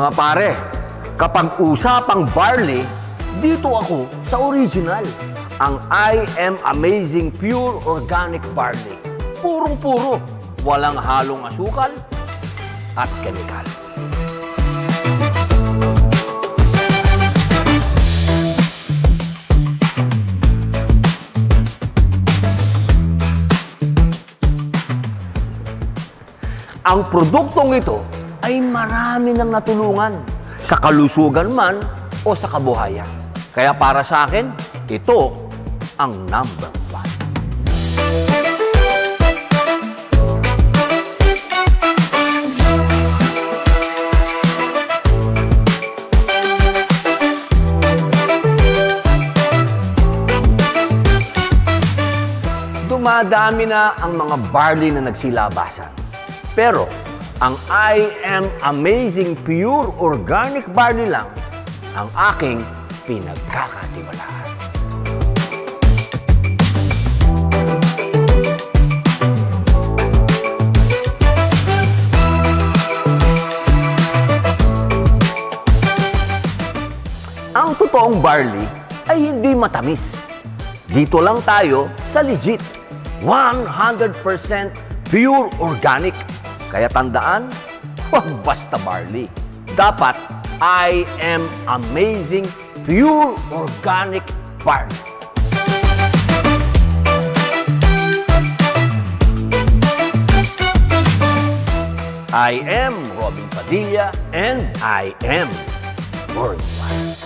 Mga pare, kapag usapang barley, dito ako sa original. Ang I Am Amazing Pure Organic Barley. Purong-puro, walang halong asukal at kemikal. Ang produktong ito ay marami nang natulungan sa kalusugan man o sa kabuhayan. Kaya para sa akin, ito ang number 1. Dumadami na ang mga barley na nagsilabasan. Pero, ang I Am Amazing Pure Organic Barley lang ang aking pinagkakatiwalaan. Ang totoong barley ay hindi matamis. Dito lang tayo sa legit, 100% pure organic. Kaya tandaan, huwag basta barley. Dapat I Am Amazing Pure Organic Barley. I am Robin Padilla and I am worldwide.